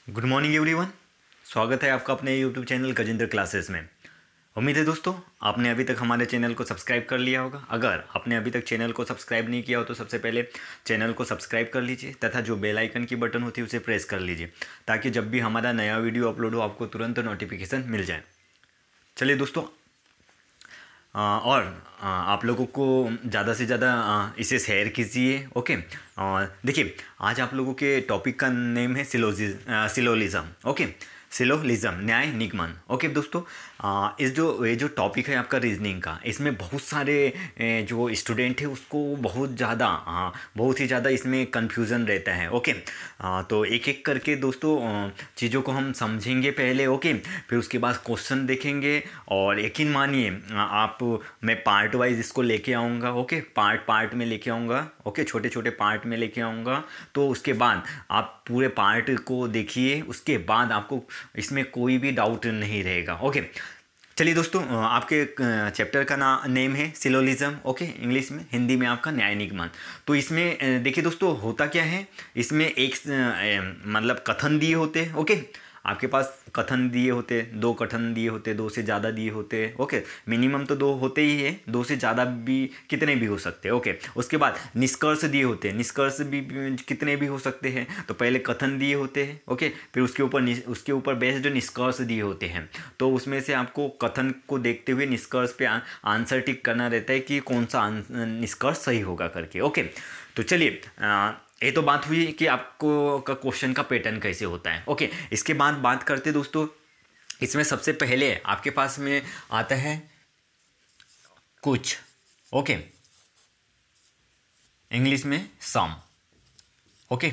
Good morning everyone. स्वागत है आपका अपने यूट्यूब चैनल गजेंद्र क्लासेस में। उम्मीद है दोस्तों आपने अभी तक हमारे चैनल को सब्सक्राइब कर लिया होगा। अगर आपने अभी तक चैनल को सब्सक्राइब नहीं किया हो तो सबसे पहले चैनल को सब्सक्राइब कर लीजिए तथा जो बेल आइकन की बटन होती है उसे प्रेस कर लीजिए ताकि जब भी हमारा नया वीडियो अपलोड हो आपको तुरंत नोटिफिकेशन मिल जाए। चलिए दोस्तों, आप लोगों को ज़्यादा से ज़्यादा इसे शेयर कीजिए। ओके, देखिए आज आप लोगों के टॉपिक का नेम है सिलोलिज्म। ओके, सिलोलिज्म न्याय निगमन। ओके दोस्तों, ये जो टॉपिक है आपका रीजनिंग का, इसमें बहुत सारे जो स्टूडेंट है उसको बहुत ही ज़्यादा इसमें कन्फ्यूज़न रहता है। ओके, तो एक एक करके दोस्तों चीज़ों को हम समझेंगे पहले। ओके, फिर उसके बाद क्वेश्चन देखेंगे और यकीन मानिए मैं पार्ट वाइज इसको लेके आऊँगा। ओके, पार्ट में लेके आऊँगा। ओके, छोटे छोटे पार्ट में लेके आऊँगा। तो उसके बाद आप पूरे पार्ट को देखिए, उसके बाद आपको इसमें कोई भी डाउट नहीं रहेगा। ओके, चलिए दोस्तों, आपके चैप्टर का नेम है सिलोलिज्म। ओके, इंग्लिश में, हिंदी में आपका न्याय निगमन। तो इसमें देखिए दोस्तों होता क्या है, इसमें एक मतलब कथन दिए होते। ओके, आपके पास कथन दिए होते, 2 कथन दिए होते, 2 से ज़्यादा दिए होते। ओके, मिनिमम तो 2 होते ही है, 2 से ज़्यादा भी कितने भी हो सकते हैं। ओके, उसके बाद निष्कर्ष दिए होते हैं, निष्कर्ष भी कितने भी हो सकते हैं। तो पहले कथन दिए होते हैं। ओके, फिर उसके ऊपर बेस्ड निष्कर्ष दिए होते हैं। तो उसमें से आपको कथन को देखते हुए निष्कर्ष पे आंसर टिक करना रहता है कि कौन सा निष्कर्ष सही होगा करके। ओके, तो चलिए ये तो बात हुई कि आपको का क्वेश्चन का पैटर्न कैसे होता है। ओके, इसके बाद बात करते दोस्तों, इसमें सबसे पहले आपके पास में आता है कुछ। ओके, इंग्लिश में सम। ओके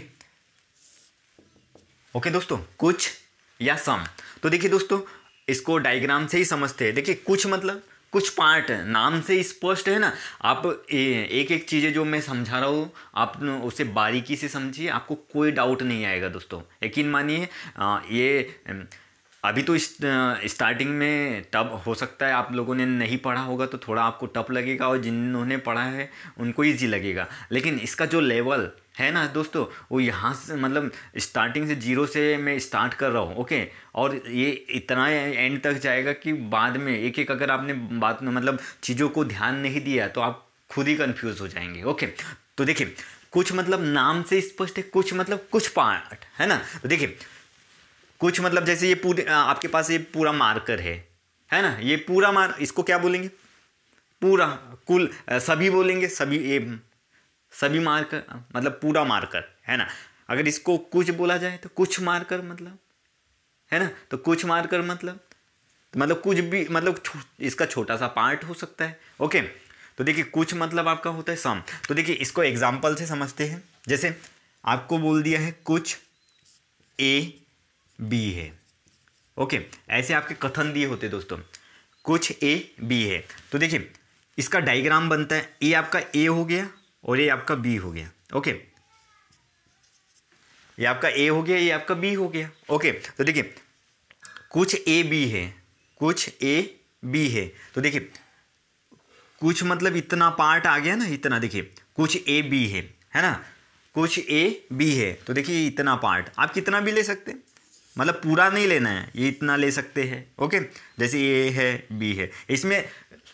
ओके दोस्तों, कुछ या सम। तो देखिए दोस्तों, इसको डायग्राम से ही समझते हैं। देखिए कुछ मतलब कुछ पार्ट, नाम से स्पष्ट है ना। आप एक एक चीज़ें जो मैं समझा रहा हूँ आप उसे बारीकी से समझिए, आपको कोई डाउट नहीं आएगा दोस्तों। यकीन मानिए ये अभी तो स्टार्टिंग में टफ हो सकता है, आप लोगों ने नहीं पढ़ा होगा तो थोड़ा आपको टफ लगेगा, और जिन्होंने पढ़ा है उनको ईजी लगेगा। लेकिन इसका जो लेवल है ना दोस्तों, वो यहाँ से मतलब स्टार्टिंग से 0 से मैं स्टार्ट कर रहा हूँ। ओके, और ये इतना एंड तक जाएगा कि बाद में एक एक अगर आपने बात मतलब चीज़ों को ध्यान नहीं दिया तो आप खुद ही कंफ्यूज हो जाएंगे। ओके, तो देखिए कुछ मतलब नाम से स्पष्ट है, कुछ मतलब कुछ पार्ट है ना। तो देखिए कुछ मतलब जैसे ये पूरे आपके पास ये पूरा मार्कर है ना। ये पूरा इसको क्या बोलेंगे, पूरा कुल सभी बोलेंगे, सभी मार्कर मतलब पूरा मार्कर है ना। अगर इसको कुछ बोला जाए तो कुछ मार्कर मतलब है ना, तो कुछ मार्कर मतलब कुछ भी मतलब इसका छोटा सा पार्ट हो सकता है। ओके, तो देखिए कुछ मतलब आपका होता है सम। तो देखिए इसको एग्जाम्पल से समझते हैं। जैसे आपको बोल दिया है कुछ ए बी है। ओके, ऐसे आपके कथन दिए होते दोस्तों, कुछ ए बी है। तो देखिए इसका डायग्राम बनता है, ये आपका ए हो गया और ये आपका बी हो गया। ओके, ये आपका ए हो गया, ये आपका बी हो गया। ओके, तो देखिए कुछ ए बी है, कुछ ए बी है। तो देखिए कुछ मतलब इतना पार्ट आ गया ना, इतना। देखिए कुछ ए बी है ना, कुछ ए बी है। तो देखिए इतना पार्ट आप कितना भी ले सकते हैं, मतलब पूरा नहीं लेना है, ये इतना ले सकते हैं। ओके, जैसे ए है बी है। इसमें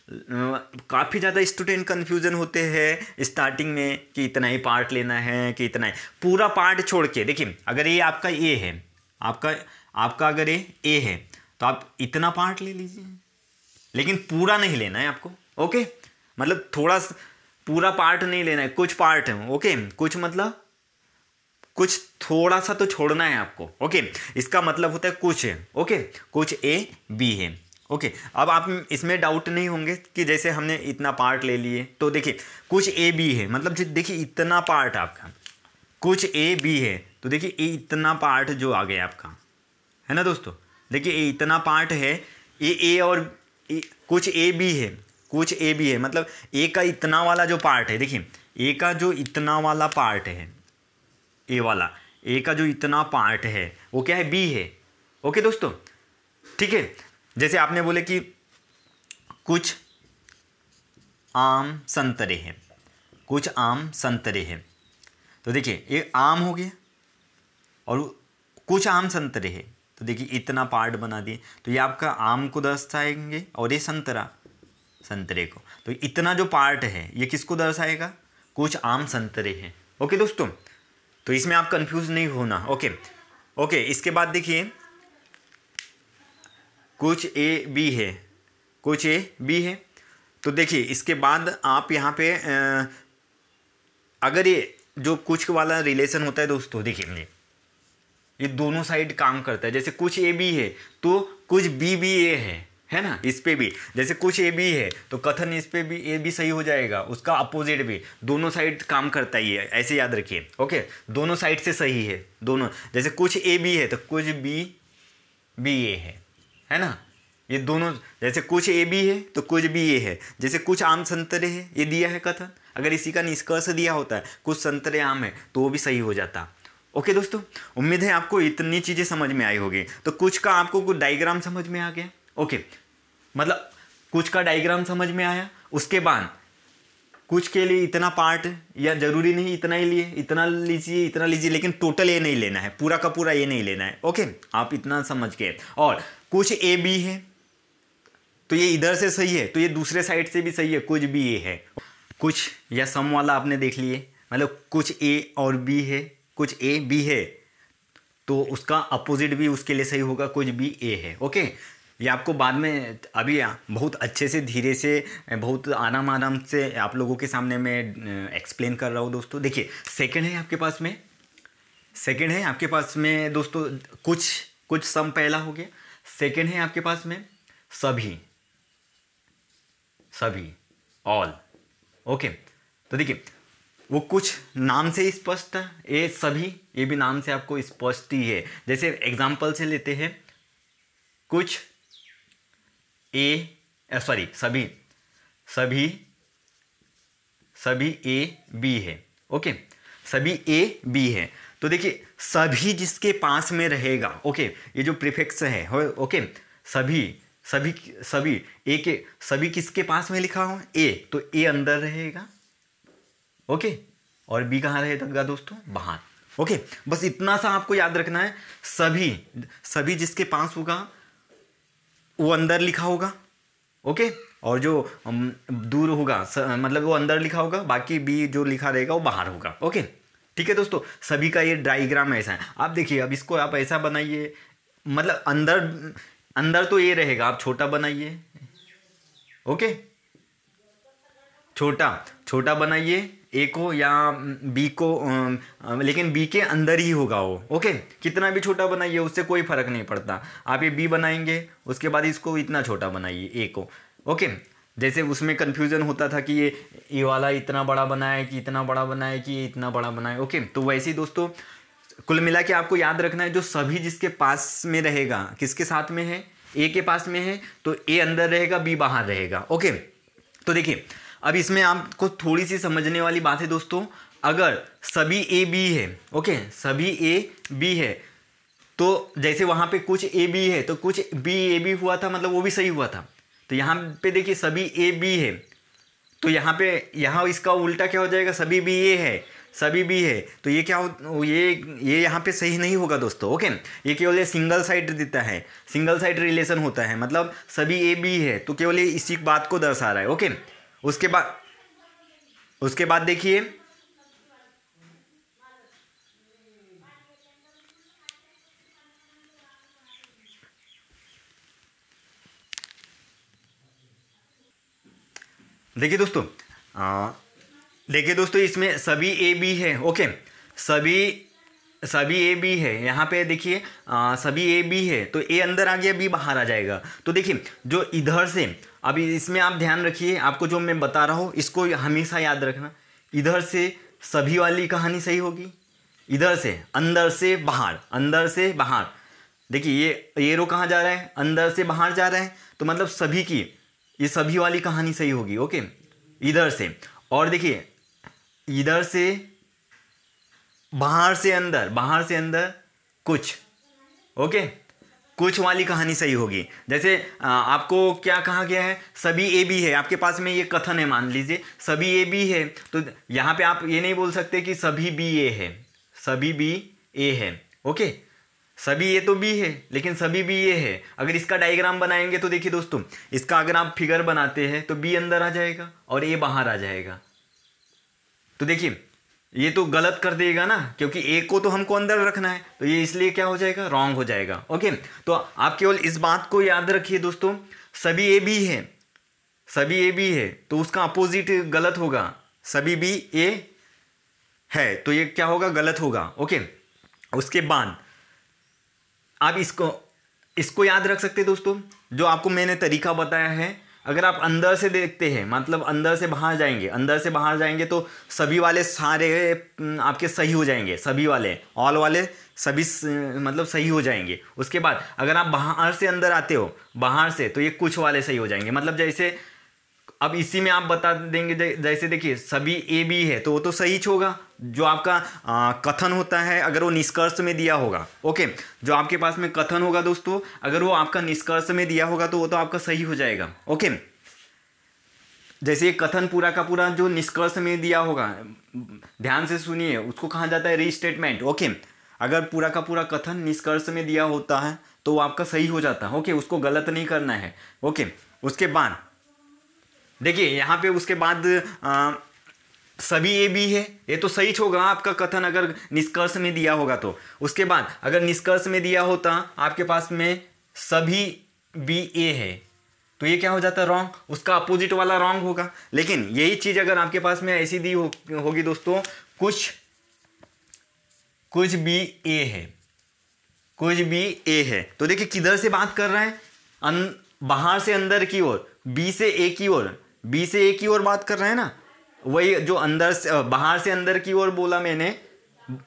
काफ़ी ज़्यादा स्टूडेंट कन्फ्यूज़न होते हैं स्टार्टिंग में कि इतना ही पार्ट लेना है कि इतना ही पूरा पार्ट छोड़ के। देखिए अगर ये आपका ए है, आपका अगर ये ए है तो आप इतना पार्ट ले लीजिए, लेकिन पूरा नहीं लेना है आपको। ओके, मतलब थोड़ा पूरा पार्ट नहीं लेना है, कुछ पार्ट है। ओके, कुछ मतलब कुछ थोड़ा सा तो छोड़ना है आपको। ओके, इसका मतलब होता है कुछ है। ओके, कुछ ए बी है। ओके, अब आप इसमें डाउट नहीं होंगे कि जैसे हमने इतना पार्ट ले लिए, तो देखिए कुछ ए बी है मतलब देखिए इतना पार्ट आपका, कुछ ए बी है। तो देखिए ये इतना पार्ट जो आ गया आपका है ना दोस्तों। देखिए ये इतना पार्ट है, ये ए और कुछ ए बी है, कुछ ए बी है मतलब ए का इतना वाला जो पार्ट है। देखिए ए का जो इतना वाला पार्ट है, ए वाला ए का जो इतना पार्ट है वो क्या है, बी है। ओके दोस्तों, ठीक है। जैसे आपने बोले कि कुछ आम संतरे हैं, कुछ आम संतरे हैं। तो देखिए ये आम हो गया और कुछ आम संतरे हैं, तो देखिए इतना पार्ट बना दिए, तो ये आपका आम को दर्शाएंगे और ये संतरे को। तो इतना जो पार्ट है ये किसको दर्शाएगा? कुछ आम संतरे हैं। ओके दोस्तों, तो इसमें आप कंफ्यूज नहीं होना। ओके ओके, इसके बाद देखिए कुछ ए बी है, कुछ ए बी है। तो देखिए इसके बाद आप यहाँ पे अगर ये जो कुछ वाला रिलेशन होता है दोस्तों, देखिए ये दोनों साइड काम करता है। जैसे कुछ ए बी है तो कुछ बी भी ए है ना, इस पे भी जैसे कुछ ए बी है तो कथन इस पे भी ए भी सही हो जाएगा, उसका अपोजिट भी, दोनों साइड काम करता ही है, ऐसे याद रखिए। ओके, दोनों साइड से सही है दोनों। जैसे कुछ ए बी है तो कुछ बी ए है ना, ये दोनों। जैसे कुछ ए बी है तो कुछ बी ए है। जैसे कुछ आम संतरे है, ये दिया है कथन, अगर इसी का निष्कर्ष दिया होता है कुछ संतरे आम है तो वो भी सही हो जाता। ओके दोस्तों, उम्मीद है आपको इतनी चीज़ें समझ में आई होगी। तो कुछ का आपको कुछ डायग्राम समझ में आ गया। ओके, मतलब कुछ का डायग्राम समझ में आया। उसके बाद कुछ के लिए इतना पार्ट, या जरूरी नहीं इतना ही लिए, इतना लीजिए, लेकिन टोटल ये नहीं लेना है, पूरा का पूरा ये नहीं लेना है। ओके, आप इतना समझ के। और कुछ ए बी है तो ये इधर से सही है तो ये दूसरे साइड से भी सही है, कुछ बी ए है। कुछ या सम वाला आपने देख लिए, मतलब कुछ ए और बी है, कुछ ए बी है तो उसका अपोजिट भी उसके लिए सही होगा, कुछ बी ए है। ओके, ये आपको बाद में अभी बहुत अच्छे से, धीरे से, बहुत आराम से आप लोगों के सामने मैं एक्सप्लेन कर रहा हूँ दोस्तों। देखिए सेकंड है आपके पास में दोस्तों, कुछ सम पहला हो गया। सेकंड है आपके पास में सभी ऑल। ओके, तो देखिए वो कुछ नाम से स्पष्ट है, ये सभी, ये भी नाम से आपको स्पष्ट ही है। जैसे एग्जाम्पल से लेते हैं, कुछ सभी ए बी है। ओके, सभी ए बी है तो देखिए सभी जिसके पास में रहेगा, ओके, ये जो प्रीफिक्स है, ओके, सभी ए के, सभी किसके पास में लिखा हो? ए, तो ए अंदर रहेगा। ओके, और बी कहाँ रहेगा दोस्तों? बाहर। ओके, बस इतना सा आपको याद रखना है। सभी जिसके पास होगा वो अंदर लिखा होगा। ओके, और जो दूर होगा मतलब वो अंदर लिखा होगा, बाकी बी जो लिखा रहेगा वो बाहर होगा। ओके, ठीक है दोस्तों, सभी का ये डायग्राम ऐसा है। आप देखिए, अब इसको आप ऐसा बनाइए, मतलब अंदर तो ये रहेगा, आप छोटा बनाइए। ओके, छोटा बनाइए ए को या बी को, लेकिन बी के अंदर ही होगा वो। ओके, कितना भी छोटा बनाइए उससे कोई फर्क नहीं पड़ता। आप ये बी बनाएंगे, उसके बाद इसको इतना छोटा बनाइए ए को। ओके, जैसे उसमें कन्फ्यूजन होता था कि ये वाला इतना बड़ा बनाए कि इतना बड़ा बनाए कि इतना बड़ा बनाए। ओके, तो वैसे ही दोस्तों कुल मिला के आपको याद रखना है, जो सभी जिसके पास में रहेगा, किसके साथ में है? ए के पास में है तो ए अंदर रहेगा, बी बाहर रहेगा। ओके, तो देखिए अब इसमें आपको थोड़ी सी समझने वाली बात है दोस्तों। अगर सभी ए बी है, ओके, सभी ए बी है, तो जैसे वहाँ पे कुछ ए बी है तो कुछ बी ए बी हुआ था, मतलब वो भी सही हुआ था। तो यहाँ पे देखिए सभी ए बी है तो यहाँ इसका उल्टा क्या हो जाएगा? सभी बी ए है, सभी बी है, तो ये क्या हो, ये यहाँ पे सही नहीं होगा दोस्तों। ओके, ये केवल सिंगल साइड देता है, सिंगल साइड रिलेशन होता है, मतलब सभी ए बी है तो केवल इसी बात को दर्शा रहा है। ओके, उसके बाद देखिए देखिए दोस्तों इसमें सभी ए बी है। ओके, सभी ए बी है, यहाँ पे देखिए सभी ए बी है तो ए अंदर आ गया, बी बाहर आ जाएगा। तो देखिए जो इधर से, अभी इसमें आप ध्यान रखिए, आपको जो मैं बता रहा हूँ इसको हमेशा याद रखना। इधर से सभी वाली कहानी सही होगी, इधर से अंदर से बाहर, देखिए ये रो कहाँ जा रहा है? अंदर से बाहर जा रहा है, तो मतलब सभी की, ये सभी वाली कहानी सही होगी। ओके, इधर से, और देखिए इधर से बाहर से अंदर कुछ। ओके, कुछ वाली कहानी सही होगी। जैसे आपको क्या कहा गया है? सभी ए बी है, आपके पास में ये कथन है, मान लीजिए सभी ए बी है, तो यहाँ पे आप ये नहीं बोल सकते कि सभी बी ए है, सभी बी ए है। ओके, सभी ए तो बी है, लेकिन सभी बी ए है। अगर इसका डायग्राम बनाएंगे तो देखिए दोस्तों, इसका अगर आप फिगर बनाते हैं तो बी अंदर आ जाएगा और ए बाहर आ जाएगा। तो देखिए ये तो गलत कर देगा ना, क्योंकि ए को तो हमको अंदर रखना है, तो ये इसलिए क्या हो जाएगा, रॉन्ग हो जाएगा। ओके, तो आप केवल इस बात को याद रखिए दोस्तों, सभी ए बी है, सभी ए बी है तो उसका अपोजिट गलत होगा। सभी बी ए है तो ये क्या होगा, गलत होगा। ओके, उसके बाद आप इसको याद रख सकते हैं दोस्तों, जो आपको मैंने तरीका बताया है। अगर आप अंदर से देखते हैं, मतलब अंदर से बाहर जाएंगे, अंदर से बाहर जाएंगे तो सभी वाले सारे आपके सही हो जाएंगे, सभी वाले ऑल वाले सभी मतलब सही हो जाएंगे। उसके बाद अगर आप बाहर से अंदर आते हो, बाहर से, तो ये कुछ वाले सही हो जाएंगे। मतलब जैसे अब इसी में आप बता देंगे, जैसे देखिए सभी ए बी है तो वो तो सही होगा। जो आपका कथन होता है अगर वो निष्कर्ष में दिया होगा, ओके, जो आपके पास में कथन होगा दोस्तों, अगर वो आपका निष्कर्ष में दिया होगा तो वो तो आपका सही हो जाएगा। ओके, जैसे ये कथन पूरा का पूरा जो निष्कर्ष में दिया होगा, ध्यान से सुनिए, उसको कहा जाता है रीस्टेटमेंट। ओके, अगर पूरा का पूरा कथन निष्कर्ष में दिया होता है तो वो आपका सही हो जाता है। ओके, उसको गलत नहीं करना है। ओके, उसके बाद देखिए यहाँ पे उसके बाद सभी ए बी है, ये तो सही होगा आपका कथन अगर निष्कर्ष में दिया होगा तो। उसके बाद अगर निष्कर्ष में दिया होता आपके पास में सभी बी ए है तो ये क्या हो जाता है, रॉन्ग, उसका अपोजिट वाला रॉन्ग होगा। लेकिन यही चीज़ अगर आपके पास में ऐसी दी होगी दोस्तों, कुछ बी ए है, कुछ बी ए है, तो देखिए किधर से बात कर रहा है, बाहर से अंदर की ओर, बी से ए की ओर, बी से ए की ओर बात कर रहे हैं ना। वही जो अंदर से बाहर से अंदर की ओर बोला मैंने,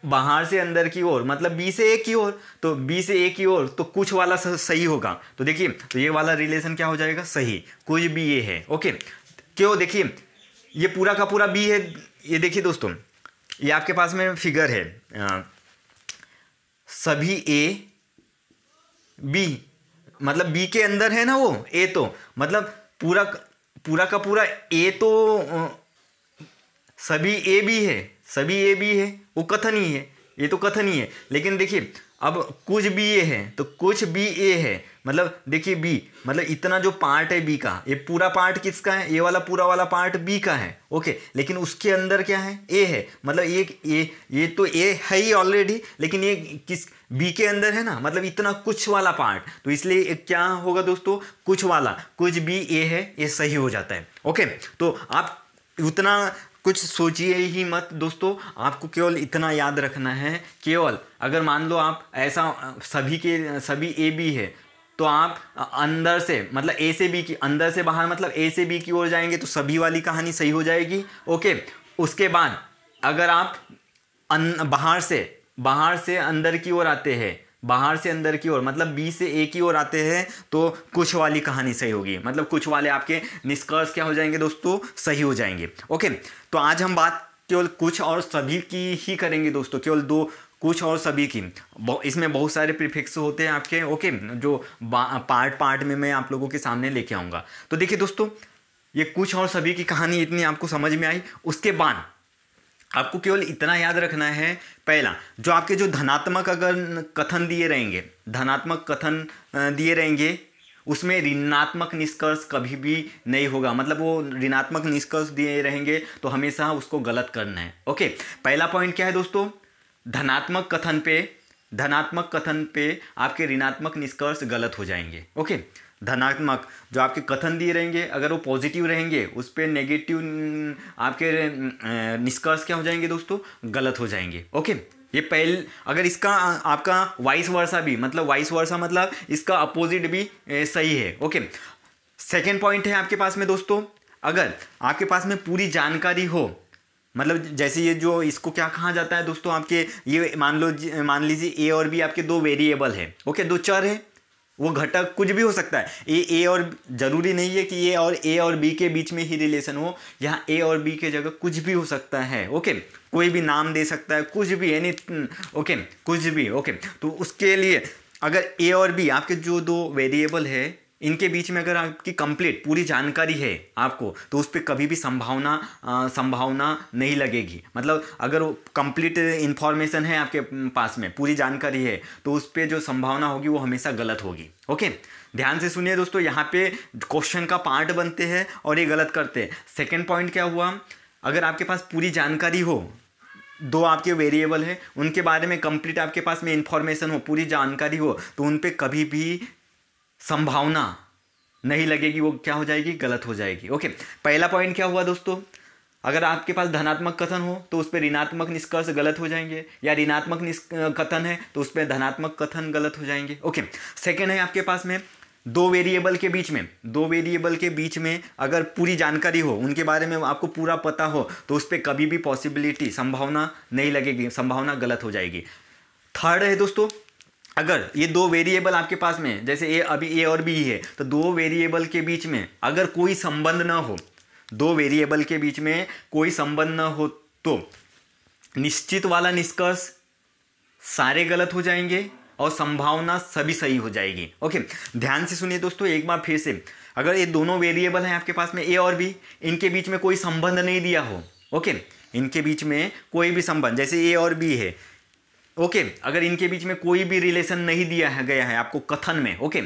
बाहर से अंदर की ओर मतलब बी से ए की ओर, तो बी से ए की ओर तो कुछ वाला सही होगा। तो देखिए तो ये वाला रिलेशन क्या हो जाएगा, सही, कुछ बी ए है। ओके, क्यों, देखिए ये पूरा का पूरा बी है। ये देखिए दोस्तों, ये आपके पास में फिगर है, सभी ए बी, मतलब बी के अंदर है ना वो ए, तो मतलब पूरा का पूरा ए तो सभी ए बी है, सभी ए बी है, वो कथन ही है, ये तो कथन ही है। लेकिन देखिए अब कुछ बी ए है तो कुछ बी ए है, मतलब देखिए बी मतलब इतना जो पार्ट है बी का, ये पूरा पार्ट किसका है, ये वाला पूरा वाला पार्ट बी का है। ओके, लेकिन उसके अंदर क्या है, ए है, मतलब ये तो ए है ही ऑलरेडी, लेकिन ये किस बी के अंदर है ना, मतलब इतना कुछ वाला पार्ट, तो इसलिए क्या होगा दोस्तों, कुछ वाला, कुछ बी ए है, ये सही हो जाता है। ओके, तो आप उतना कुछ सोचिए ही मत दोस्तों, आपको केवल इतना याद रखना है, केवल अगर मान लो आप ऐसा सभी ए बी है तो आप अंदर से मतलब ए से बी की, अंदर से बाहर मतलब ए से बी की ओर जाएंगे तो सभी वाली कहानी सही हो जाएगी। ओके, उसके बाद अगर आप बाहर से अंदर की ओर आते हैं, बाहर से अंदर की ओर मतलब बी से ए की ओर आते हैं तो कुछ वाली कहानी सही होगी, मतलब कुछ वाले आपके निष्कर्ष क्या हो जाएंगे दोस्तों, सही हो जाएंगे। ओके, तो आज हम बात केवल कुछ और सभी की ही करेंगे दोस्तों, केवल दो, कुछ और सभी की। इसमें बहुत सारे प्रीफिक्स होते हैं आपके। ओके, जो पार्ट में मैं आप लोगों के सामने लेके आऊँगा। तो देखिए दोस्तों, ये कुछ और सभी की कहानी इतनी आपको समझ में आई। उसके बाद आपको केवल इतना याद रखना है, पहला जो आपके जो धनात्मक अगर कथन दिए रहेंगे, धनात्मक कथन दिए रहेंगे, उसमें ऋणात्मक निष्कर्ष कभी भी नहीं होगा, मतलब वो ऋणात्मक निष्कर्ष दिए रहेंगे तो हमेशा उसको गलत करना है। ओके, पहला पॉइंट क्या है दोस्तों, धनात्मक कथन पे आपके ऋणात्मक निष्कर्ष गलत हो जाएंगे। ओके, धनात्मक जो आपके कथन दिए रहेंगे अगर वो पॉजिटिव रहेंगे, उस पर नेगेटिव आपके निष्कर्ष क्या हो जाएंगे दोस्तों, गलत हो जाएंगे। ओके, ये पहले अगर इसका आपका वाइस वर्सा भी, मतलब वाइस वर्सा मतलब इसका अपोजिट भी सही है। ओके, सेकेंड पॉइंट है आपके पास में दोस्तों, अगर आपके पास में पूरी जानकारी हो, मतलब जैसे ये जो इसको क्या कहा जाता है दोस्तों, आपके ये मान लीजिए ए और बी आपके दो वेरिएबल है। ओके, दो चर है, वो घटक कुछ भी हो सकता है, ए और जरूरी नहीं है कि ए और बी के बीच में ही रिलेशन हो, यहाँ ए और बी के जगह कुछ भी हो सकता है। ओके, कोई भी नाम दे सकता है, कुछ भी एनी, ओके, कुछ भी। ओके, तो उसके लिए अगर ए और बी आपके जो दो वेरिएबल है इनके बीच में अगर आपकी कंप्लीट पूरी जानकारी है आपको, तो उस पर कभी भी संभावना नहीं लगेगी। मतलब अगर कंप्लीट इन्फॉर्मेशन है आपके पास में, पूरी जानकारी है, तो उस पर जो संभावना होगी वो हमेशा गलत होगी। ओके, ध्यान से सुनिए दोस्तों, यहाँ पे क्वेश्चन का पार्ट बनते हैं और ये गलत करते हैं। सेकेंड पॉइंट क्या हुआ, अगर आपके पास पूरी जानकारी हो, दो आपके वेरिएबल है, उनके बारे में कंप्लीट आपके पास में इंफॉर्मेशन हो, पूरी जानकारी हो, तो उन पे कभी भी संभावना नहीं लगेगी, वो क्या हो जाएगी, गलत हो जाएगी। ओके, पहला पॉइंट क्या हुआ दोस्तों, अगर आपके पास धनात्मक कथन हो तो उस पर ऋणात्मक निष्कर्ष गलत हो जाएंगे, या ऋणात्मक कथन है तो उस पर धनात्मक कथन गलत हो जाएंगे। ओके, सेकेंड है आपके पास में दो वेरिएबल के बीच में अगर पूरी जानकारी हो, उनके बारे में आपको पूरा पता हो, तो उस पर कभी भी पॉसिबिलिटी संभावना नहीं लगेगी, संभावना गलत हो जाएगी। थर्ड है दोस्तों, अगर ये दो वेरिएबल आपके पास में, जैसे अभी ए और बी है, तो दो वेरिएबल के बीच में अगर कोई संबंध ना हो, दो वेरिएबल के बीच में कोई संबंध ना हो, तो निश्चित वाला निष्कर्ष सारे गलत हो जाएंगे और संभावना सभी सही हो जाएगी। ओके, ध्यान से सुनिए दोस्तों एक बार फिर से, अगर ये दोनों वेरिएबल हैं आपके पास में ए और बी, इनके बीच में कोई संबंध नहीं दिया हो, ओके, इनके बीच में कोई भी संबंध, जैसे ए और बी है, ओके, अगर इनके बीच में कोई भी रिलेशन नहीं दिया गया है आपको कथन में, ओके,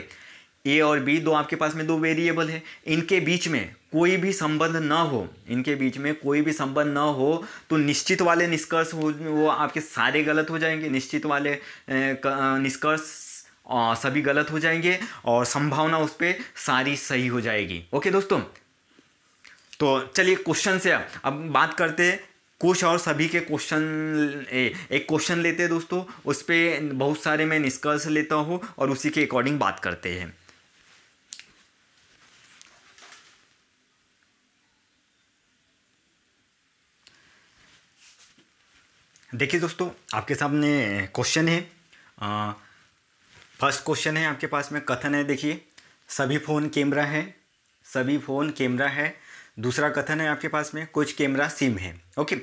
ए और बी दो आपके पास में दो वेरिएबल है, इनके बीच में कोई भी संबंध ना हो, इनके बीच में कोई भी संबंध ना हो, तो निश्चित वाले निष्कर्ष वो आपके सारे गलत हो जाएंगे, निश्चित वाले निष्कर्ष सभी गलत हो जाएंगे और संभावना उस पर सारी सही हो जाएगी। ओके दोस्तों, तो चलिए क्वेश्चन से अब बात करते हैं, कुछ और सभी के क्वेश्चन, एक क्वेश्चन लेते हैं दोस्तों, उस पर बहुत सारे मैं निष्कर्ष लेता हूँ और उसी के अकॉर्डिंग बात करते हैं। देखिए दोस्तों, आपके सामने क्वेश्चन है, फर्स्ट क्वेश्चन है आपके पास में, कथन है, देखिए सभी फ़ोन कैमरा है। दूसरा कथन है आपके पास में, कुछ कैमरा सिम है। ओके,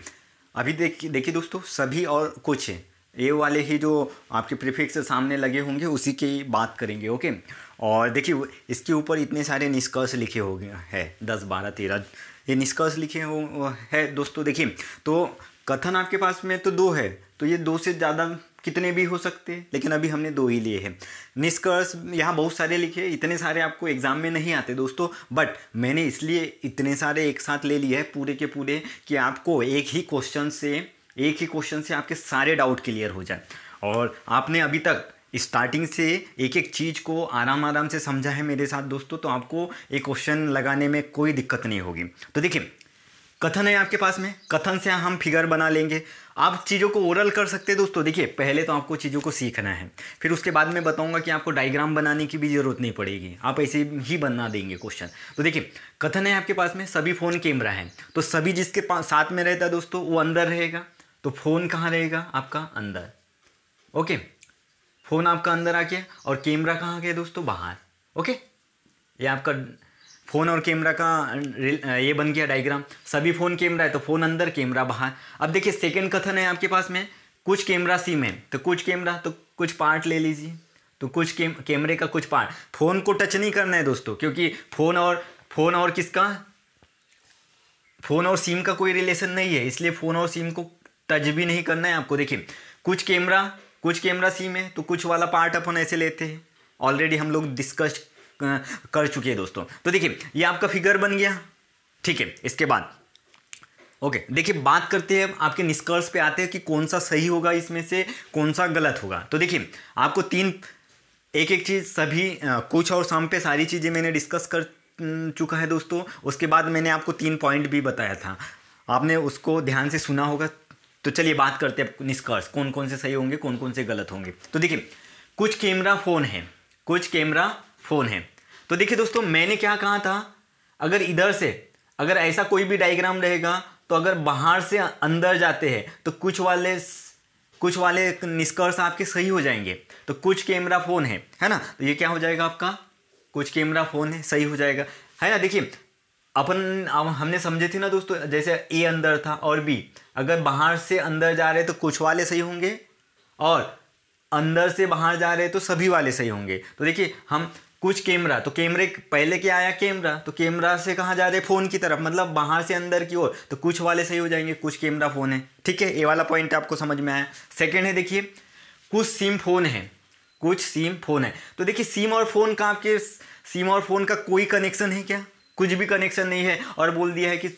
अभी देखिए दोस्तों, सभी और कुछ है, ये वाले ही जो आपके प्रीफिक्स सामने लगे होंगे उसी की बात करेंगे। ओके, और देखिए इसके ऊपर इतने सारे निष्कर्ष लिखे हो गए हैं, 10 12 13 ये निष्कर्ष लिखे हो है दोस्तों। देखिए तो कथन आपके पास में तो दो है, तो ये दो से ज़्यादा कितने भी हो सकते हैं, लेकिन अभी हमने दो ही लिए हैं। निष्कर्ष यहाँ बहुत सारे लिखे, इतने सारे आपको एग्जाम में नहीं आते दोस्तों, बट मैंने इसलिए इतने सारे एक साथ ले लिए हैं पूरे के पूरे, कि आपको एक ही क्वेश्चन से आपके सारे डाउट क्लियर हो जाए। और आपने अभी तक स्टार्टिंग से एक एक चीज़ को आराम से समझा है मेरे साथ दोस्तों, तो आपको एक क्वेश्चन लगाने में कोई दिक्कत नहीं होगी। तो देखिए कथन है आपके पास में, कथन से हम फिगर बना लेंगे। आप चीज़ों को ओरल कर सकते हैं दोस्तों। देखिए पहले तो आपको चीज़ों को सीखना है, फिर उसके बाद मैं बताऊंगा कि आपको डायग्राम बनाने की भी ज़रूरत नहीं पड़ेगी, आप ऐसे ही बना देंगे क्वेश्चन। तो देखिए कथन है आपके पास में, सभी फ़ोन कैमरा है, तो सभी जिसके पास साथ में रहता है दोस्तों वो अंदर रहेगा, तो फ़ोन कहाँ रहेगा आपका, अंदर। ओके, फ़ोन आपका अंदर आ गया और कैमरा कहाँ गया दोस्तों, बाहर। ओके, ये आपका फ़ोन और कैमरा का ये बन गया डायग्राम। सभी फ़ोन कैमरा है तो फ़ोन अंदर, कैमरा बाहर। अब देखिए सेकंड कथन है आपके पास में, कुछ कैमरा सिम है, तो कुछ कैमरा, तो कुछ पार्ट ले लीजिए, तो कुछ कैमरे का कुछ पार्ट। फ़ोन को टच नहीं करना है दोस्तों, क्योंकि फ़ोन और किसका, फ़ोन और सिम का कोई रिलेशन नहीं है, इसलिए फ़ोन और सिम को टच भी नहीं करना है आपको। देखिए कुछ कैमरा सिम है, तो कुछ वाला पार्ट अपन ऐसे लेते हैं, ऑलरेडी हम लोग डिस्कस कर चुके हैं दोस्तों। तो देखिए ये आपका फिगर बन गया, ठीक है। इसके बाद ओके, देखिए बात करते हैं आपके निष्कर्ष पे आते हैं कि कौन सा सही होगा, इसमें से कौन सा गलत होगा। तो देखिए आपको एक एक चीज़, सभी कुछ और सम पे सारी चीज़ें मैंने डिस्कस कर चुका है दोस्तों। उसके बाद मैंने आपको 3 पॉइंट भी बताया था, आपने उसको ध्यान से सुना होगा। तो चलिए बात करते हैं निष्कर्ष, कौन कौन से सही होंगे, कौन कौन से गलत होंगे। तो देखिए कुछ कैमरा फ़ोन है, तो देखिए दोस्तों मैंने क्या कहा था, अगर इधर से अगर ऐसा कोई भी डायग्राम रहेगा, तो अगर बाहर से अंदर जाते हैं तो कुछ वाले निष्कर्ष आपके सही हो जाएंगे। तो कुछ कैमरा फ़ोन है ना, तो ये क्या हो जाएगा आपका, कुछ कैमरा फ़ोन है, सही हो जाएगा, है ना। देखिए हमने समझे थे ना दोस्तों, जैसे ए अंदर था और बी, अगर बाहर से अंदर जा रहे तो कुछ वाले सही होंगे और अंदर से बाहर जा रहे तो सभी वाले सही होंगे। तो देखिए हम कुछ कैमरा, तो कैमरे पहले क्या आया कैमरा, तो कैमरा से कहाँ जा रहे फ़ोन की तरफ, मतलब बाहर से अंदर की ओर, तो कुछ वाले सही हो जाएंगे, कुछ कैमरा फ़ोन है। ठीक है, ये वाला पॉइंट आपको समझ में आया। सेकंड है देखिए कुछ सिम फ़ोन है, कुछ सिम फ़ोन है। तो देखिए सिम और फ़ोन का आपके सिम और फ़ोन का कोई कनेक्शन है क्या? कुछ भी कनेक्शन नहीं है। और बोल दिया है कि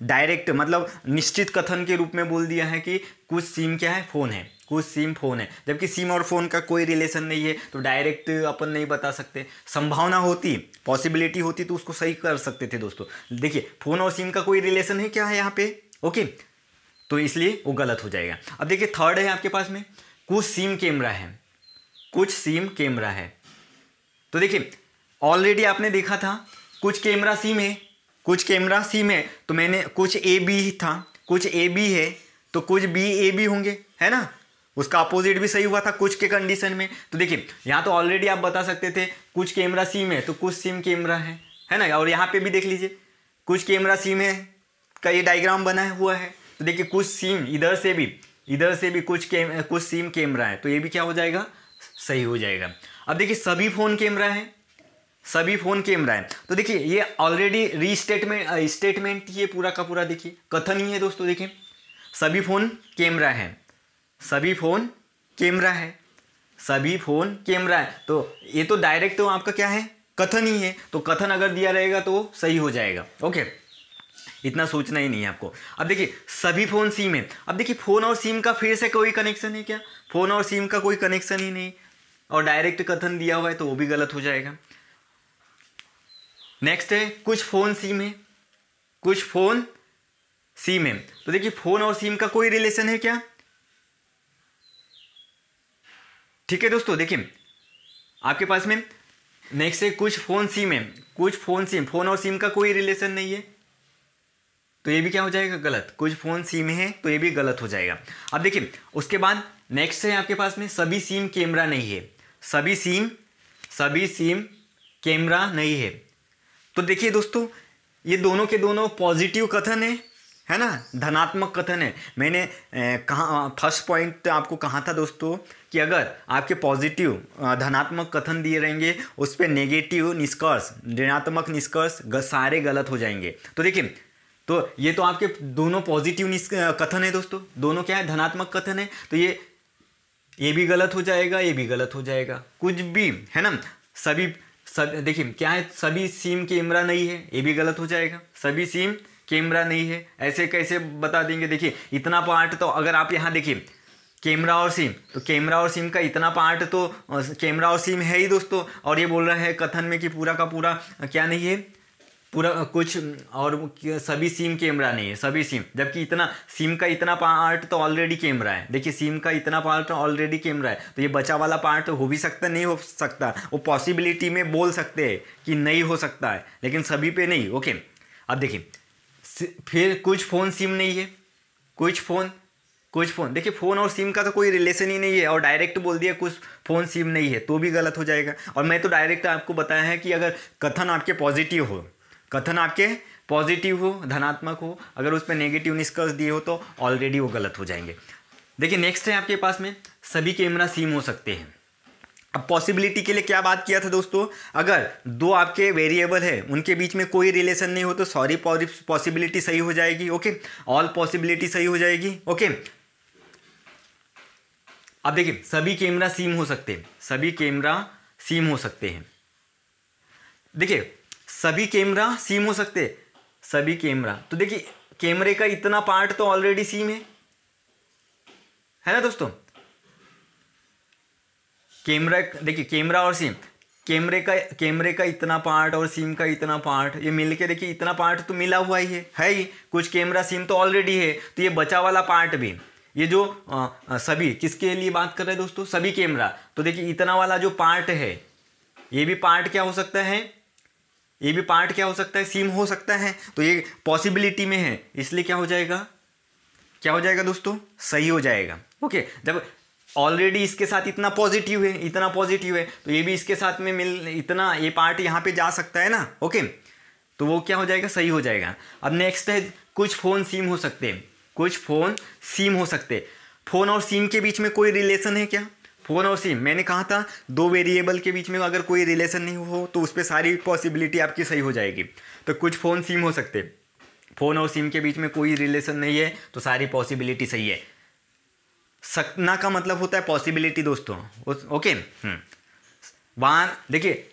डायरेक्ट मतलब निश्चित कथन के रूप में बोल दिया है कि कुछ सिम क्या है, फ़ोन है, कुछ सिम फ़ोन है। जबकि सिम और फ़ोन का कोई रिलेशन नहीं है, तो डायरेक्ट अपन नहीं बता सकते। संभावना होती, पॉसिबिलिटी होती तो उसको सही कर सकते थे दोस्तों। देखिए फ़ोन और सिम का कोई रिलेशन है क्या है यहाँ पे, ओके, तो इसलिए वो गलत हो जाएगा। अब देखिए थर्ड है आपके पास में कुछ सिम कैमरा है, कुछ सिम कैमरा है। तो देखिए ऑलरेडी आपने देखा था कुछ कैमरा सिम है, कुछ कैमरा सिम है, तो मैंने कुछ ए बी था, कुछ ए बी है तो कुछ बी ए बी होंगे, है ना। उसका अपोजिट भी सही हुआ था कुछ के कंडीशन में। तो देखिए यहाँ तो ऑलरेडी आप बता सकते थे कुछ कैमरा सिम है तो कुछ सिम कैमरा है ना। और यहाँ पे भी देख लीजिए कुछ कैमरा सिम है का ये डायग्राम बना हुआ है। तो देखिए कुछ सिम इधर से भी कुछ सिम कैमरा है, तो ये भी क्या हो जाएगा, सही हो जाएगा। अब देखिए सभी फ़ोन कैमरा है, सभी फ़ोन कैमरा है। तो देखिए ये ऑलरेडी स्टेटमेंट ये पूरा का पूरा देखिए कथन ही है दोस्तों। देखिए सभी फ़ोन कैमरा है, सभी फ़ोन कैमरा है, सभी फ़ोन कैमरा है। तो ये तो डायरेक्ट तो आपका क्या है, कथन ही है। तो कथन अगर दिया रहेगा तो सही हो जाएगा। ओके, इतना सोचना ही नहीं है आपको। अब देखिए सभी फ़ोन सिम है। अब देखिए फ़ोन और सिम का फिर से कोई कनेक्शन है क्या? फ़ोन और सिम का कोई कनेक्शन ही नहीं, और डायरेक्ट कथन दिया हुआ है तो वो भी गलत हो जाएगा। नेक्स्ट है कुछ फ़ोन सिम है, कुछ फ़ोन सिम है। तो देखिए फ़ोन और सिम का कोई रिलेशन है क्या? ठीक है दोस्तों, देखिए आपके पास में नेक्स्ट है कुछ फ़ोन सिम है, कुछ फ़ोन सिम, फ़ोन और सिम का कोई रिलेशन नहीं है, तो ये भी क्या हो जाएगा, गलत। कुछ फ़ोन सिम है तो ये भी गलत हो जाएगा। अब देखिए उसके बाद नेक्स्ट है आपके पास में सभी सिम कैमरा नहीं है, सभी सिम कैमरा नहीं है। तो देखिए दोस्तों ये दोनों के दोनों पॉजिटिव कथन है ना, धनात्मक कथन है। मैंने कहा फर्स्ट पॉइंट आपको कहा था दोस्तों कि अगर आपके पॉजिटिव धनात्मक कथन दिए रहेंगे उस पर नेगेटिव निष्कर्ष, ऋणात्मक निष्कर्ष सारे गलत हो जाएंगे। तो देखिए तो ये तो आपके दोनों पॉजिटिव कथन है दोस्तों, दोनों क्या है, धनात्मक कथन है। तो ये भी गलत हो जाएगा, ये भी गलत हो जाएगा, कुछ भी, है ना। सभी देखिए क्या है, सभी सिम कैमरा नहीं है, ये भी गलत हो जाएगा। सभी सिम कैमरा नहीं है, ऐसे कैसे बता देंगे। देखिए इतना पार्ट तो अगर आप यहाँ देखिए कैमरा और सिम, तो कैमरा और सिम का इतना पार्ट तो कैमरा और सिम है ही दोस्तों। और ये बोल रहा है कथन में कि पूरा का पूरा क्या नहीं है, पूरा कुछ और सभी सिम कैमरा नहीं है, सभी सिम, जबकि इतना सिम का इतना पार्ट तो ऑलरेडी कैमरा है। देखिए सिम का इतना पार्ट ऑलरेडी कैमरा है, तो ये बचा वाला पार्ट हो भी सकता, नहीं हो सकता, वो पॉसिबिलिटी में बोल सकते हैं कि नहीं हो सकता है, लेकिन सभी पे नहीं। ओके, अब देखिए फिर कुछ फ़ोन सिम नहीं है, कुछ फ़ोन देखिए फ़ोन और सिम का तो कोई रिलेशन ही नहीं है, और डायरेक्ट बोल दिया कुछ फ़ोन सिम नहीं है तो भी गलत हो जाएगा। और मैं तो डायरेक्ट आपको बताया है कि अगर कथन आपके पॉजिटिव हो, कथन आपके पॉजिटिव हो, धनात्मक हो, अगर उस पर नेगेटिव निष्कर्ष दिए हो तो ऑलरेडी वो गलत हो जाएंगे। देखिए नेक्स्ट है आपके पास में सभी कैमरा सिम हो सकते हैं। अब पॉसिबिलिटी के लिए क्या बात किया था दोस्तों, अगर दो आपके वेरिएबल है उनके बीच में कोई रिलेशन नहीं हो तो सॉरी पॉसिबिलिटी सही हो जाएगी। ओके, ऑल पॉसिबिलिटी सही हो जाएगी। ओके, अब देखिए सभी कैमरा सिम हो सकते हैं, सभी कैमरा सिम हो सकते हैं। देखिए सभी कैमरा सिम हो सकते हैं, सभी कैमरा, तो देखिए कैमरे का इतना पार्ट तो ऑलरेडी सिम है ना दोस्तों। कैमरा देखिए कैमरा और सिम, कैमरे का इतना पार्ट और सिम का इतना पार्ट, ये मिलके देखिए इतना पार्ट तो मिला हुआ ही है ही। कुछ कैमरा सिम तो ऑलरेडी है, तो ये बचा वाला पार्ट भी, ये जो सभी किसके लिए बात कर रहे हैं दोस्तों, सभी कैमरा। तो देखिए इतना वाला जो पार्ट है ये भी पार्ट क्या हो सकता है, ये भी पार्ट क्या हो सकता है, सिम हो सकता है। तो ये पॉसिबिलिटी में है, इसलिए क्या हो जाएगा, क्या हो जाएगा दोस्तों, सही हो जाएगा। ओके, जब ऑलरेडी इसके साथ इतना पॉजिटिव है, इतना पॉजिटिव है, तो ये भी इसके साथ में इतना ये पार्ट यहाँ पे जा सकता है ना। ओके, तो वो क्या हो जाएगा, सही हो जाएगा। अब नेक्स्ट है कुछ फ़ोन सिम हो सकते हैं, कुछ फ़ोन सिम हो सकते हैं। फ़ोन और सिम के बीच में कोई रिलेशन है क्या? फ़ोन और सिम, मैंने कहा था दो वेरिएबल के बीच में अगर कोई रिलेशन नहीं हो तो उस पर सारी पॉसिबिलिटी आपकी सही हो जाएगी। तो कुछ फ़ोन सिम हो सकते, फ़ोन और सिम के बीच में कोई रिलेशन नहीं है तो सारी पॉसिबिलिटी सही है। सकना का मतलब होता है पॉसिबिलिटी दोस्तों, ओके। वहाँ देखिए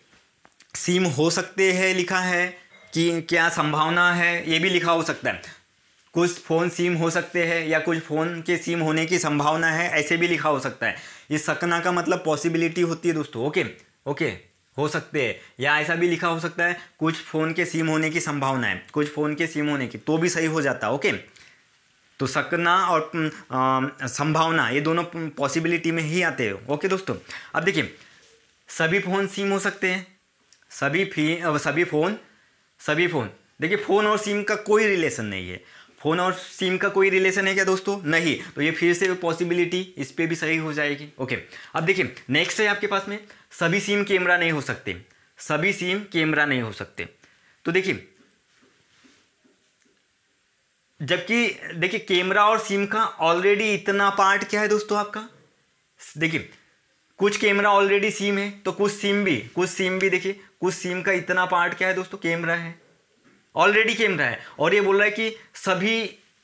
सिम हो सकते हैं लिखा है कि क्या संभावना है, ये भी लिखा हो सकता है। कुछ फ़ोन सिम हो सकते हैं या कुछ फ़ोन के सिम होने की संभावना है, ऐसे भी लिखा हो सकता है। ये सकना का मतलब पॉसिबिलिटी होती है दोस्तों, ओके हो सकते हैं, या ऐसा भी लिखा हो सकता है कुछ फ़ोन के सिम होने की संभावना है, कुछ फ़ोन के सिम होने की, तो भी सही हो जाता है, ओके। तो सकना और संभावना ये दोनों पॉसिबिलिटी में ही आते हैं, ओके दोस्तों। अब देखिए सभी फ़ोन सिम हो सकते हैं, सभी फ़ोन देखिए फ़ोन और सिम का कोई रिलेशन नहीं है। फ़ोन और सिम का कोई रिलेशन है क्या दोस्तों? नहीं। तो ये फिर से पॉसिबिलिटी इस पे भी सही हो जाएगी, ओके। अब देखिए नेक्स्ट है आपके पास में सभी सिम कैमरा नहीं हो सकते, सभी सिम कैमरा नहीं हो सकते। तो देखिए जबकि देखिए कैमरा और सिम का ऑलरेडी इतना पार्ट क्या है दोस्तों आपका, देखिए कुछ कैमरा ऑलरेडी सिम है तो कुछ सिम भी देखिए कुछ सिम का इतना पार्ट क्या है दोस्तों, कैमरा है, ऑलरेडी कैमरा है। और ये बोल रहा है कि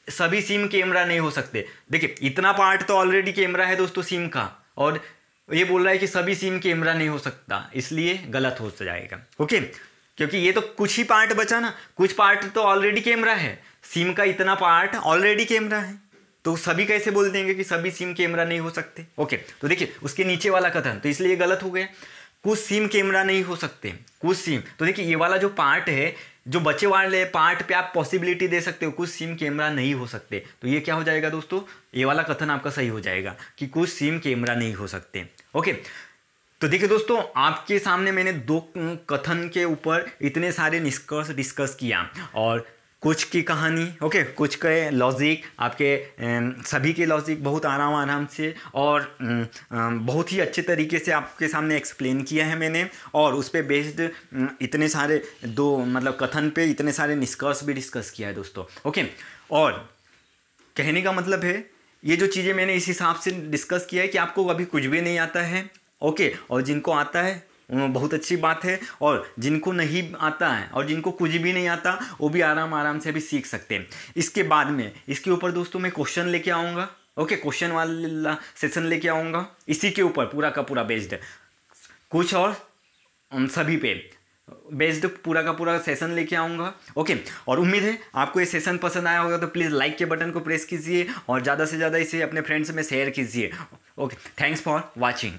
सभी सिम कैमरा नहीं हो सकते। देखिए इतना पार्ट तो ऑलरेडी कैमरा है दोस्तों सिम का, और ये बोल रहा है कि सभी सिम कैमरा नहीं हो सकता, इसलिए गलत हो जाएगा, ओके। क्योंकि ये तो कुछ ही पार्ट बचा ना, कुछ पार्ट तो ऑलरेडी कैमरा है, सिम का इतना पार्ट ऑलरेडी कैमरा है, तो सभी कैसे बोल देंगे कि सभी सिम कैमरा नहीं हो सकते, ओके। तो देखिए उसके नीचे वाला कथन तो इसलिए गलत हो गया, कुछ सिम कैमरा नहीं हो सकते, कुछ सिम। तो देखिए ये वाला जो पार्ट है, जो बचे वाले पार्ट पे आप पॉसिबिलिटी दे सकते हो, कुछ सिम कैमरा नहीं हो सकते, तो ये क्या हो जाएगा दोस्तों, ये वाला कथन आपका सही हो जाएगा कि कुछ सिम कैमरा नहीं हो सकते, ओके। तो देखिए दोस्तों आपके सामने मैंने दो कथन के ऊपर इतने सारे निष्कर्ष डिस्कस किया, और कुछ की कहानी, ओके, कुछ के लॉजिक, आपके सभी के लॉजिक बहुत आराम से और बहुत ही अच्छे तरीके से आपके सामने एक्सप्लेन किया है मैंने, और उस पर बेस्ड इतने सारे दो मतलब कथन पे इतने सारे निष्कर्ष भी डिस्कस किया है दोस्तों, ओके। और कहने का मतलब है ये जो चीज़ें मैंने इस हिसाब से डिस्कस किया है कि आपको अभी कुछ भी नहीं आता है, ओके, और जिनको आता है बहुत अच्छी बात है, और जिनको नहीं आता है और जिनको कुछ भी नहीं आता वो भी आराम से अभी सीख सकते हैं। इसके बाद में इसके ऊपर दोस्तों मैं क्वेश्चन लेके आऊँगा, ओके, क्वेश्चन वाला सेशन लेके आऊँगा, इसी के ऊपर पूरा का पूरा बेस्ड कुछ और सभी पे बेस्ड पूरा का पूरा सेशन लेके आऊँगा, ओके। और उम्मीद है आपको ये सेशन पसंद आया होगा, तो प्लीज़ लाइक के बटन को प्रेस कीजिए और ज़्यादा से ज़्यादा इसे अपने फ्रेंड्स में शेयर कीजिए, ओके। Thanks for watching.